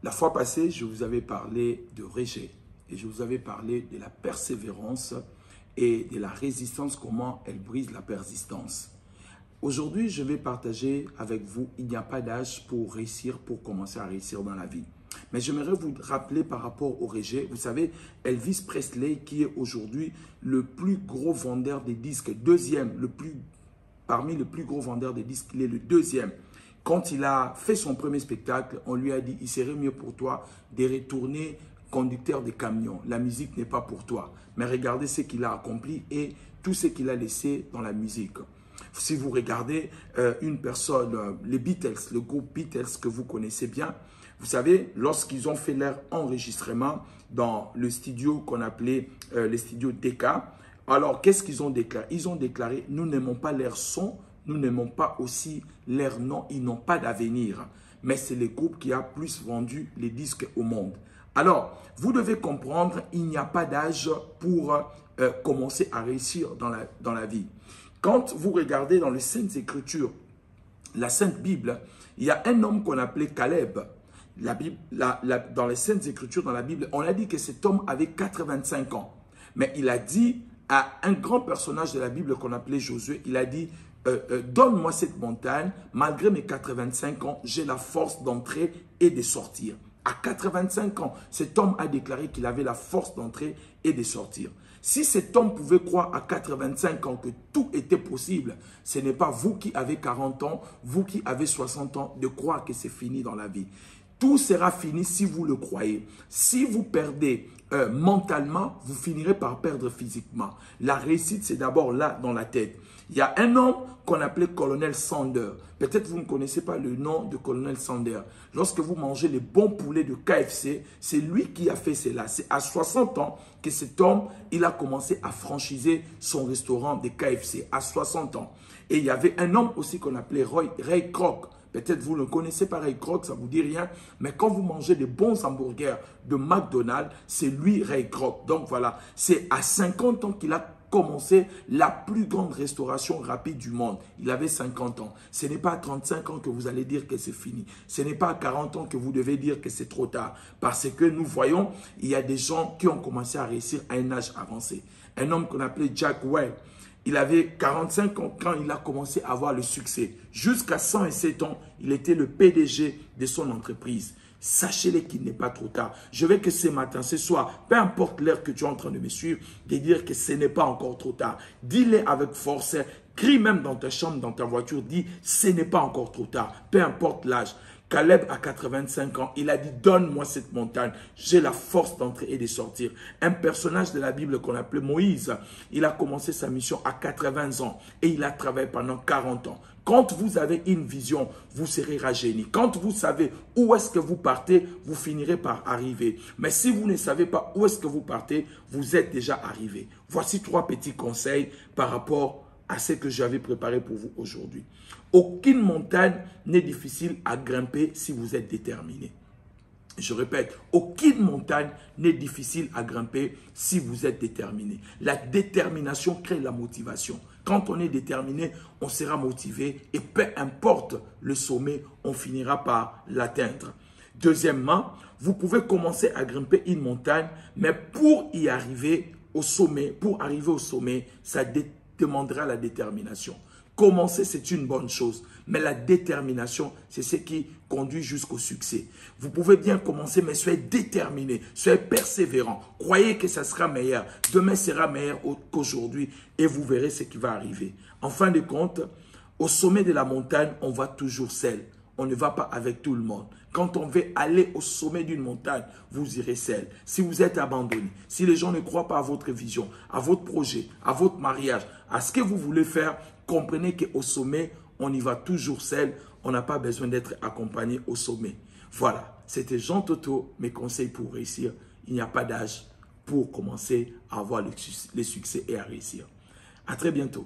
La fois passée, je vous avais parlé de rejet et je vous avais parlé de la persévérance et de la résistance, comment elle brise la persistance. Aujourd'hui, je vais partager avec vous, il n'y a pas d'âge pour réussir, pour commencer à réussir dans la vie. Mais j'aimerais vous rappeler par rapport au rejet, vous savez, Elvis Presley qui est aujourd'hui le plus gros vendeur des disques, parmi les plus gros vendeurs des disques, il est le deuxième. Quand il a fait son premier spectacle, on lui a dit, il serait mieux pour toi de retourner conducteur de camion. La musique n'est pas pour toi. Mais regardez ce qu'il a accompli et tout ce qu'il a laissé dans la musique. Si vous regardez une personne, les Beatles, le groupe Beatles que vous connaissez bien, vous savez, lorsqu'ils ont fait leur enregistrement dans le studio qu'on appelait le studio Decca, alors qu'est-ce qu'ils ont déclaré? Ils ont déclaré, nous n'aimons pas leur son, nous n'aimons pas aussi leur nom, ils n'ont pas d'avenir. Mais c'est le groupe qui a plus vendu les disques au monde. Alors, vous devez comprendre, il n'y a pas d'âge pour commencer à réussir dans la vie. Quand vous regardez dans les Saintes Écritures, la Sainte Bible, il y a un homme qu'on appelait Caleb. Dans les Saintes Écritures, dans la Bible, on a dit que cet homme avait 85 ans. Mais il a dit à un grand personnage de la Bible qu'on appelait Josué, il a dit, donne-moi cette montagne, malgré mes 85 ans, j'ai la force d'entrer et de sortir. À 85 ans, cet homme a déclaré qu'il avait la force d'entrer et de sortir. Si cet homme pouvait croire à 85 ans que tout était possible, ce n'est pas vous qui avez 40 ans, vous qui avez 60 ans, de croire que c'est fini dans la vie. Tout sera fini si vous le croyez. Si vous perdez mentalement, vous finirez par perdre physiquement. La réussite, c'est d'abord là, dans la tête. Il y a un homme qu'on appelait Colonel Sanders. Peut-être vous ne connaissez pas le nom de Colonel Sanders. Lorsque vous mangez les bons poulets de KFC, c'est lui qui a fait cela. C'est à 60 ans que cet homme, il a commencé à franchiser son restaurant de KFC. À 60 ans. Et il y avait un homme aussi qu'on appelait Ray Kroc. Peut-être vous ne connaissez pas Ray Kroc, ça ne vous dit rien. Mais quand vous mangez des bons hamburgers de McDonald's, c'est lui Ray Kroc. Donc voilà, c'est à 50 ans qu'il a commencé la plus grande restauration rapide du monde. Il avait 50 ans. Ce n'est pas à 35 ans que vous allez dire que c'est fini. Ce n'est pas à 40 ans que vous devez dire que c'est trop tard. Parce que nous voyons, il y a des gens qui ont commencé à réussir à un âge avancé. Un homme qu'on appelait Jack Welch. Il avait 45 ans quand il a commencé à avoir le succès. Jusqu'à 107 ans, il était le PDG de son entreprise. Sachez-le qu'il n'est pas trop tard. Je veux que ce matin, ce soir, peu importe l'heure que tu es en train de me suivre, de dire que ce n'est pas encore trop tard. Dis-le avec force, crie même dans ta chambre, dans ta voiture, dis ce n'est pas encore trop tard, peu importe l'âge. Caleb a 85 ans, il a dit donne-moi cette montagne, j'ai la force d'entrer et de sortir. Un personnage de la Bible qu'on appelait Moïse, il a commencé sa mission à 80 ans et il a travaillé pendant 40 ans. Quand vous avez une vision, vous serez rajeuni. Quand vous savez où est-ce que vous partez, vous finirez par arriver. Mais si vous ne savez pas où est-ce que vous partez, vous êtes déjà arrivé. Voici 3 petits conseils par rapport à ce que j'avais préparé pour vous aujourd'hui. Aucune montagne n'est difficile à grimper si vous êtes déterminé. Je répète, aucune montagne n'est difficile à grimper si vous êtes déterminé. La détermination crée la motivation. Quand on est déterminé, on sera motivé et peu importe le sommet, on finira par l'atteindre. Deuxièmement, vous pouvez commencer à grimper une montagne, mais pour arriver au sommet, ça demandera la détermination. Commencer, c'est une bonne chose, mais la détermination, c'est ce qui conduit jusqu'au succès. Vous pouvez bien commencer, mais soyez déterminé, soyez persévérant. Croyez que ça sera meilleur. Demain sera meilleur qu'aujourd'hui et vous verrez ce qui va arriver. En fin de compte, au sommet de la montagne, on va toujours seul. On ne va pas avec tout le monde. Quand on veut aller au sommet d'une montagne, vous irez seul. Si vous êtes abandonné, si les gens ne croient pas à votre vision, à votre projet, à votre mariage, à ce que vous voulez faire, comprenez qu'au sommet, on y va toujours seul. On n'a pas besoin d'être accompagné au sommet. Voilà, c'était Jean Toto, mes conseils pour réussir. Il n'y a pas d'âge pour commencer à avoir les succès et à réussir. À très bientôt.